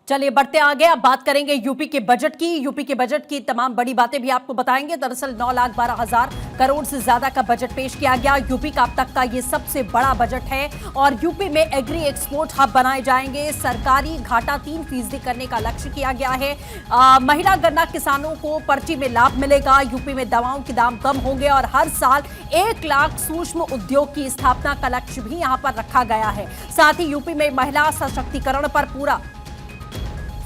चलिए बढ़ते आगे। अब बात करेंगे यूपी के बजट की। यूपी के बजट की तमाम बड़ी बातें भी आपको बताएंगे। दरअसल 9,12,000 करोड़ से ज्यादा का बजट पेश किया गया। यूपी का अब तक का ये सबसे बड़ा बजट है और यूपी में एग्री एक्सपोर्ट हब बनाए जाएंगे। सरकारी घाटा 3% करने का लक्ष्य किया गया है। महिला गन्ना किसानों को पर्ची में लाभ मिलेगा। यूपी में दवाओं के दाम कम होंगे और हर साल 1 लाख सूक्ष्म उद्योग की स्थापना का लक्ष्य भी यहां पर रखा गया है। साथ ही यूपी में महिला सशक्तिकरण पर पूरा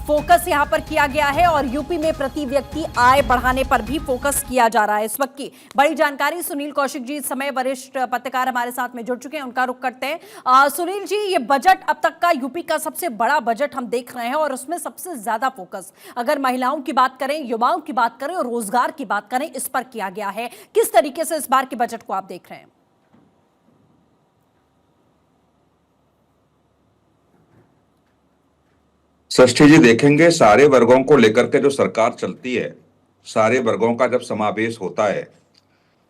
फोकस यहां पर किया गया है और यूपी में प्रति व्यक्ति आय बढ़ाने पर भी फोकस किया जा रहा है। इस वक्त की बड़ी जानकारी सुनील कौशिक जी इस समय वरिष्ठ पत्रकार हमारे साथ में जुड़ चुके हैं, उनका रुख करते हैं। सुनील जी, ये बजट अब तक का यूपी का सबसे बड़ा बजट हम देख रहे हैं और उसमें सबसे ज्यादा फोकस अगर महिलाओं की बात करें, युवाओं की बात करें और रोजगार की बात करें, इस पर किया गया है। किस तरीके से इस बार के बजट को आप देख रहे हैं? षष्ठी जी, देखेंगे सारे वर्गों को लेकर के जो सरकार चलती है, सारे वर्गों का जब समावेश होता है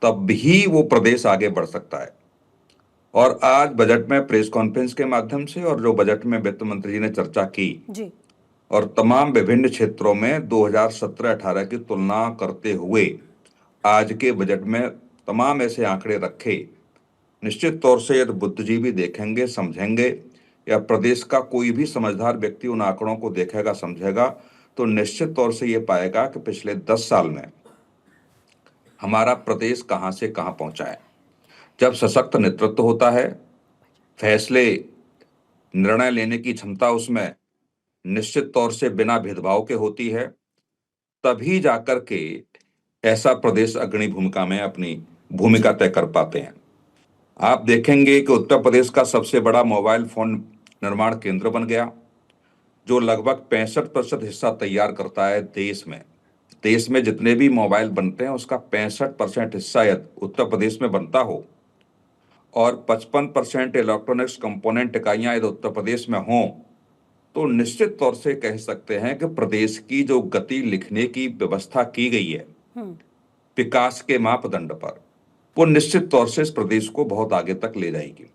तब भी वो प्रदेश आगे बढ़ सकता है। और आज बजट में प्रेस कॉन्फ्रेंस के माध्यम से और जो बजट में वित्त मंत्री जी ने चर्चा की जी। और तमाम विभिन्न क्षेत्रों में 2017-18 की तुलना करते हुए आज के बजट में तमाम ऐसे आंकड़े रखे, निश्चित तौर से यदि बुद्धिजीवी देखेंगे, समझेंगे या प्रदेश का कोई भी समझदार व्यक्ति उन आंकड़ों को देखेगा, समझेगा तो निश्चित तौर से ये पाएगा कि पिछले 10 साल में हमारा प्रदेश कहां से कहां पहुंचा है। जब सशक्त नेतृत्व होता है, फैसले निर्णय लेने की क्षमता उसमें निश्चित तौर से बिना भेदभाव के होती है, तभी जाकर के ऐसा प्रदेश अग्रणी भूमिका में अपनी भूमिका तय कर पाते हैं। आप देखेंगे कि उत्तर प्रदेश का सबसे बड़ा मोबाइल फोन निर्माण केंद्र बन गया, जो लगभग 65% हिस्सा तैयार करता है देश में। देश में जितने भी मोबाइल बनते हैं उसका 65% हिस्सा यदि उत्तर प्रदेश में बनता हो और 55% इलेक्ट्रॉनिक्स कंपोनेंट इकाइयां यदि उत्तर प्रदेश में हों तो निश्चित तौर से कह सकते हैं कि प्रदेश की जो गति लिखने की व्यवस्था की गई है विकास के मापदंड पर, वो निश्चित तौर से इस प्रदेश को बहुत आगे तक ले जाएगी।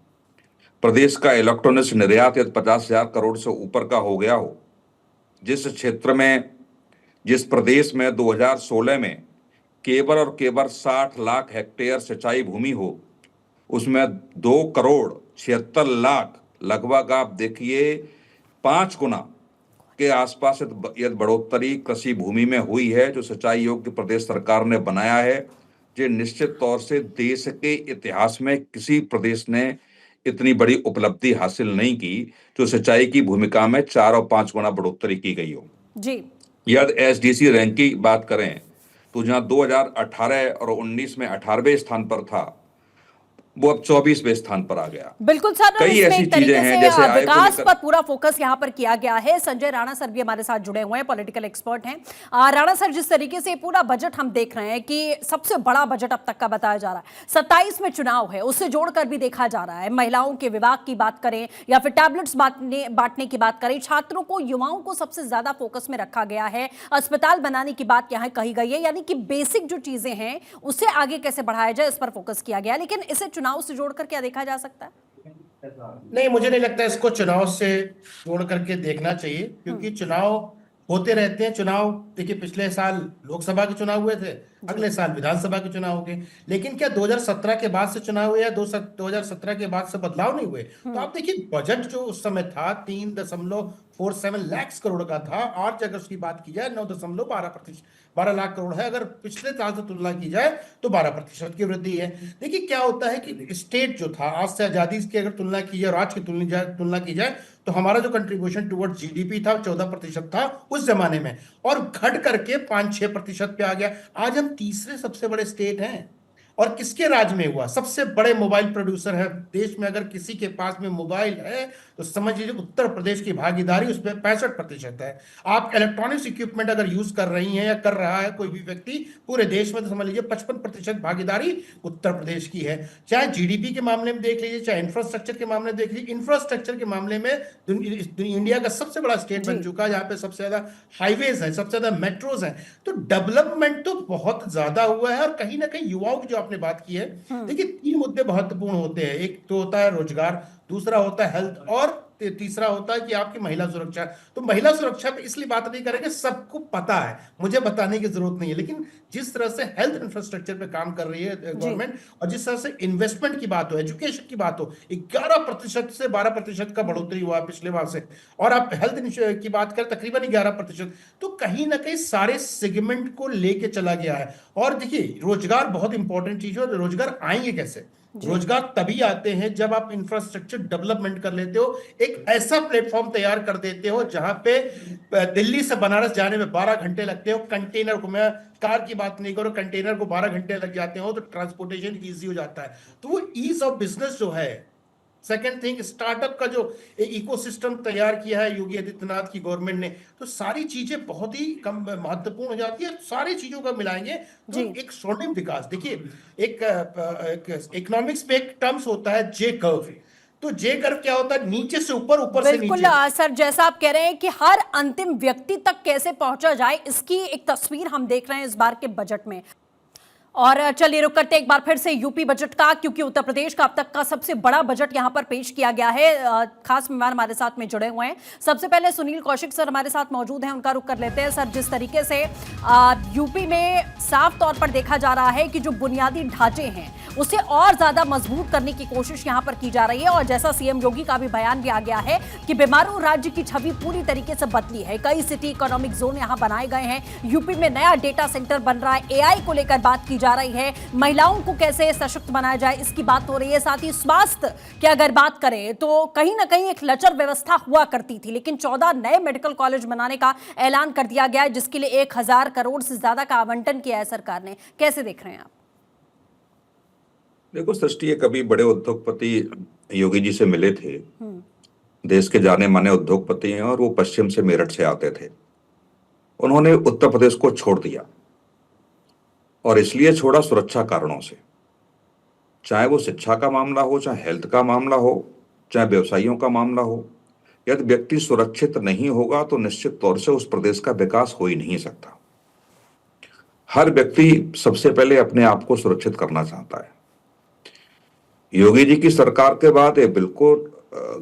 प्रदेश का इलेक्ट्रॉनिक्स निर्यात यदि 50,000 करोड़ से ऊपर का हो गया हो, जिस क्षेत्र में, जिस प्रदेश में 2016 में केवल और केवल 60 लाख हेक्टेयर सिंचाई भूमि हो, उसमें 2,76,00,000 लगभग आप देखिए 5 गुना के आसपास यदि बढ़ोतरी कृषि भूमि में हुई है, जो सिंचाई योग्य प्रदेश सरकार ने बनाया है, ये निश्चित तौर से देश के इतिहास में किसी प्रदेश ने इतनी बड़ी उपलब्धि हासिल नहीं की जो सिंचाई की भूमिका में 4 और 5 गुना बढ़ोतरी की गई हो। जी। यदि एसडीसी रैंक की बात करें तो जहां 2018 और 19 में 18वें स्थान पर था, वो अब 24वें स्थान पर आ गया। बिल्कुल सर, कई इसमें ऐसी एक तरीके चीजें हैं से जैसे आय को विकास लेकर पर पूरा फोकस यहाँ पर किया गया है। संजय राणा सर भी हमारे साथ जुड़े हुए हैं, पॉलिटिकल एक्सपर्ट हैं। राणा सर, जिस तरीके से पूरा बजट हम देख रहे हैं कि सबसे बड़ा बजट अब तक का बताया जा रहा है, 27 में चुनाव है, उससे जोड़कर भी देखा जा रहा है। महिलाओं के विवाह की बात करें या फिर टैबलेट्स बांटने की बात करें, छात्रों को, युवाओं को सबसे ज्यादा फोकस में रखा गया है। अस्पताल बनाने की बात यहाँ कही गई है, यानी कि बेसिक जो चीजें हैं उसे आगे कैसे बढ़ाया जाए, इस पर फोकस किया गया। लेकिन इसे चुनाव से जोड़कर क्या देखा जा सकता है? नहीं, मुझे नहीं लगता इसको चुनाव से जोड़ करके देखना चाहिए, क्योंकि चुनाव होते रहते हैं। चुनाव देखिए, पिछले साल लोकसभा के चुनाव हुए थे, अगले साल विधानसभा के चुनाव हो गए, लेकिन क्या 2017 के बाद से चुनाव हुए या 2017 के बाद से बदलाव नहीं हुए? तो आप देखिए, बजट जो उस समय था 3.47 लाख करोड़ का था, आज अगर उसकी बात की जाए 9.12 लाख करोड़ है। अगर पिछले साल से तुलना की जाए तो 12% की वृद्धि है। देखिए क्या होता है कि स्टेट जो था, आज से आजादी की अगर तुलना की जाए और आज की तुलना की जाए तो हमारा जो कंट्रीब्यूशन टुवर्ड्स जीडीपी था 14% था उस जमाने में, और घट करके 5-6% पे आ गया। आज हम तीसरे सबसे बड़े स्टेट हैं। और किसके राज में हुआ? सबसे बड़े मोबाइल प्रोड्यूसर है देश में। अगर किसी के पास में मोबाइल है तो समझ लीजिए उत्तर प्रदेश की भागीदारी उसमें 65% है। आप इलेक्ट्रॉनिक्स इक्विपमेंट अगर यूज कर रही हैं या कर रहा है कोई भी व्यक्ति पूरे देश में, तो समझ लीजिए 55% भागीदारी उत्तर प्रदेश की है। चाहे जीडीपी के मामले में देख लीजिए, चाहे इंफ्रास्ट्रक्चर के मामले में देख लीजिए। इंफ्रास्ट्रक्चर के मामले में इंडिया का सबसे बड़ा स्टेट बन चुका है, जहां पे सबसे ज्यादा हाईवेज है, सबसे ज्यादा मेट्रोज है। तो डेवलपमेंट तो बहुत ज्यादा हुआ है। और कहीं ना कहीं युवाओं की जो आपने बात की है, देखिए 3 मुद्दे महत्वपूर्ण होते हैं। एक तो होता है रोजगार, दूसरा होता है हेल्थ और तीसरा होता है कि आपकी महिला सुरक्षा। तो महिला सुरक्षा पे इसलिए बात नहीं करेंगे, सबको पता है, मुझे बताने की जरूरत नहीं है। लेकिन जिस तरह से हेल्थ इंफ्रास्ट्रक्चर पे काम कर रही है जी गवर्नमेंट, और जिस तरह से इन्वेस्टमेंट की बात हो, एजुकेशन की बात हो, 11% से 12% का बढ़ोतरी हुआ पिछले बार से, और आप हेल्थ की बात करें तकरीबन 11%, तो कहीं ना कहीं सारे सेगमेंट को लेके चला गया है। और देखिए, रोजगार बहुत इंपॉर्टेंट चीज है। रोजगार आएंगे कैसे? जी रोजगार तभी आते हैं जब आप इंफ्रास्ट्रक्चर डेवलपमेंट कर लेते हो, एक ऐसा प्लेटफॉर्म तैयार कर देते हो जहां पे दिल्ली से बनारस जाने में 12 घंटे लगते हो, कंटेनर को, मैं कार की बात नहीं करूं, कंटेनर को 12 घंटे लग जाते हो, तो ट्रांसपोर्टेशन इजी हो जाता है। तो वो ईज ऑफ बिजनेस जो है। सेकेंड थिंग, स्टार्टअप का जो इकोसिस्टम तैयार किया है योगी आदित्यनाथ की गवर्नमेंट ने, तो सारी चीजें बहुत ही कम महत्वपूर्ण हो जाती है। सारी चीजों का मिलाएंगे तो जी एक स्वर्णिम विकास। देखिए, एक इकोनॉमिक्स में एक टर्म्स होता है जे कर्व। तो जे कर्व क्या होता है? नीचे से ऊपर, ऊपर से बिल्कुल नीचे। सर, जैसा आप कह रहे हैं कि हर अंतिम व्यक्ति तक कैसे पहुंचा जाए, इसकी एक तस्वीर हम देख रहे हैं इस बार के बजट में। और चलिए रुक करते एक बार फिर से यूपी बजट का, क्योंकि उत्तर प्रदेश का अब तक का सबसे बड़ा बजट यहां पर पेश किया गया है। खास मेहमान हमारे साथ में जुड़े हुए हैं। सबसे पहले सुनील कौशिक सर हमारे साथ मौजूद हैं, उनका रुख कर लेते हैं। सर, जिस तरीके से यूपी में साफ तौर पर देखा जा रहा है कि जो बुनियादी ढांचे हैं उसे और ज्यादा मजबूत करने की कोशिश यहां पर की जा रही है, और जैसा सीएम योगी का भी बयान भी आ गया है कि बीमारू राज्य की छवि पूरी तरीके से बदली है। कई सिटी इकोनॉमिक जोन यहां बनाए गए हैं। यूपी में नया डेटा सेंटर बन रहा है, एआई को लेकर बात की जा रही है, महिलाओं को कैसे सशक्त बनाया जाए इसकी बात हो रही है। साथ ही स्वास्थ्य की अगर बात करें तो कहीं ना कहीं एक लचर व्यवस्था हुआ करती थी, लेकिन 14 नए मेडिकल कॉलेज बनाने का ऐलान कर दिया गया है, जिसके लिए 1000 करोड़ से ज्यादा का आवंटन किया है सरकार ने। कैसे देख रहे हैं आप? देखो सृष्टि, ये कभी बड़े उद्योगपति योगी जी से मिले थे। देश के जाने माने उद्योगपति हैं और वो पश्चिम से, मेरठ से आते थे। उन्होंने उत्तर प्रदेश को छोड़ दिया, और इसलिए छोड़ा सुरक्षा कारणों से। चाहे वो शिक्षा का मामला हो, चाहे हेल्थ का मामला हो, चाहे व्यवसायियों का मामला हो। यदि व्यक्ति सुरक्षित नहीं होगा तो निश्चित तौर से उस प्रदेश का विकास हो ही नहीं सकता। हर व्यक्ति सबसे पहले अपने आप को सुरक्षित करना चाहता है। योगी जी की सरकार के बाद ये बिल्कुल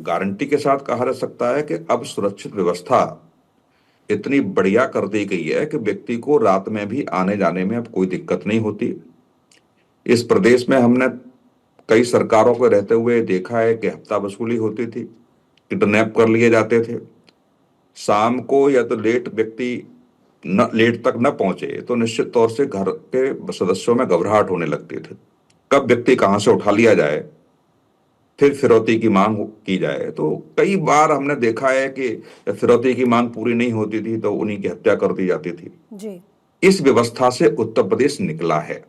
गारंटी के साथ कहा जा सकता है कि अब सुरक्षित व्यवस्था इतनी बढ़िया कर दी गई है कि व्यक्ति को रात में भी आने जाने में अब कोई दिक्कत नहीं होती। इस प्रदेश में हमने कई सरकारों को रहते हुए देखा है कि हफ्ता वसूली होती थी, किडनैप कर लिए जाते थे। शाम को या तो लेट व्यक्ति न लेट तक न पहुंचे तो निश्चित तौर से घर के सदस्यों में घबराहट होने लगती थी, कब व्यक्ति कहां से उठा लिया जाए, फिर फिरौती की मांग की जाए। तो कई बार हमने देखा है कि फिरौती की मांग पूरी नहीं होती थी तो उन्हीं की हत्या कर दी जाती थी। जी इस व्यवस्था से उत्तर प्रदेश निकला है,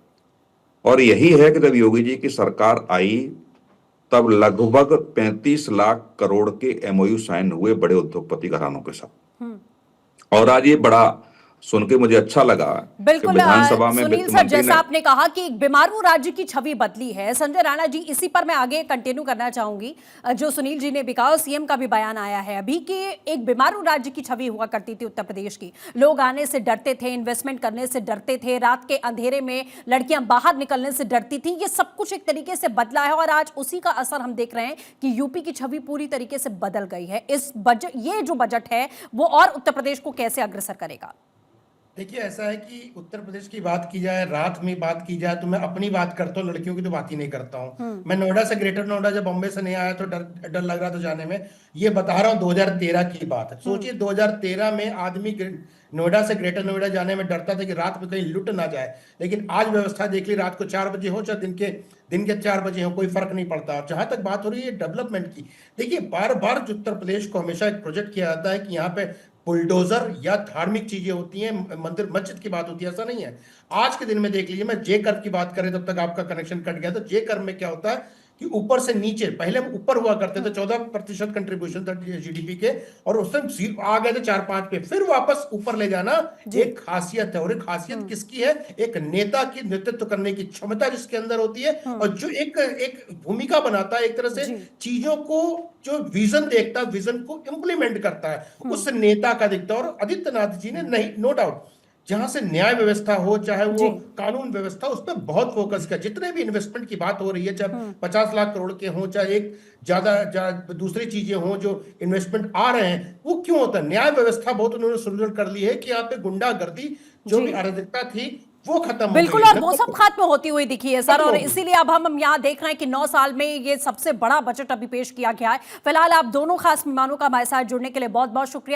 और यही है कि जब योगी जी की सरकार आई तब लगभग 35 लाख करोड़ के एमओयू साइन हुए बड़े उद्योगपति घरानों के साथ। और आज ये बड़ा सुन के मुझे अच्छा लगा कि बिल्कुल विधानसभा में सुनील वित्त सर, मंत्री जैसा ने, आपने कहा कि एक बीमारू राज्य की छवि बदली है। संजय राणा जी, इसी पर मैं आगे कंटिन्यू करना चाहूंगी। जो सुनील जी ने भी कहा, सीएम का भी बयान आया है अभी कि एक बीमारू राज्य की छवि हुआ करती थी उत्तर प्रदेश की। लोग आने से डरते थे, इन्वेस्टमेंट करने से डरते थे, रात के अंधेरे में लड़कियां बाहर निकलने से डरती थी। ये सब कुछ एक तरीके से बदला है, और आज उसी का असर हम देख रहे हैं कि यूपी की छवि पूरी तरीके से बदल गई है। इस बजट, ये जो बजट है वो और उत्तर प्रदेश को कैसे अग्रसर करेगा? देखिए, ऐसा है कि उत्तर प्रदेश की बात की जाए, रात में बात की जाए, तो मैं अपनी बात करता हूँ, लड़कियों की तो बात ही नहीं करता हूँ। मैं नोएडा से, ग्रेटर नोएडा जब बॉम्बे से नहीं आया तो डर लग रहा था जाने में। ये बता रहा हूँ 2013 की बात है। सोचिए 2013 में आदमी नोएडा से ग्रेटर नोएडा जाने में डरता था कि रात में कहीं लुट ना जाए। लेकिन आज व्यवस्था देख ली, रात को 4 बजे हो चाहे दिन के 4 बजे हो, कोई फर्क नहीं पड़ता। और जहां तक बात हो रही है डेवलपमेंट की, देखिए बार बार उत्तर प्रदेश को हमेशा एक प्रोजेक्ट किया जाता है कि यहाँ पे बुलडोजर या धार्मिक चीजें होती हैं, मंदिर मस्जिद की बात होती है, ऐसा नहीं है। आज के दिन में देख लीजिए, मैं जे कर्व की बात करें तब तक आपका कनेक्शन कट गया। तो जे कर्व में क्या होता है कि ऊपर से नीचे, पहले हम ऊपर हुआ करते थे, 14% कंट्रीब्यूशन था जीडीपी के, और उस टाइम आ गए थे 4-5 पे, फिर वापस ऊपर ले जाना एक खासियत है। और एक खासियत किसकी है? एक नेता की नेतृत्व करने की क्षमता जिसके अंदर होती है, और जो एक भूमिका बनाता है, एक तरह से चीजों को, जो विजन देखता है, विजन को इंप्लीमेंट करता है, उस नेता का दिखता है। और आदित्यनाथ जी ने, नहीं, नो डाउट, जहां से न्याय व्यवस्था हो, चाहे जी। वो कानून व्यवस्था, उस पर बहुत फोकस किया। जितने भी इन्वेस्टमेंट की बात हो रही है, चाहे 50 लाख करोड़ के हों, चाहे एक ज्यादा दूसरी चीजें हों, जो इन्वेस्टमेंट आ रहे हैं, वो क्यों होता है? न्याय व्यवस्था बहुत उन्होंने सुदृढ़ कर ली है कि यहाँ पे गुंडागर्दी, जो जी। भी अराजकता थी, वो खत्म हो बिल्कुल, गई और है। वो सब खत्म होती हुई दिखी है सर, खत्म और हो गई। इसीलिए अब हम यहाँ देख रहे हैं कि 9 साल में ये सबसे बड़ा बजट अभी पेश किया गया है। फिलहाल आप दोनों खास मेहमानों का हमारे साथ जुड़ने के लिए बहुत बहुत शुक्रिया।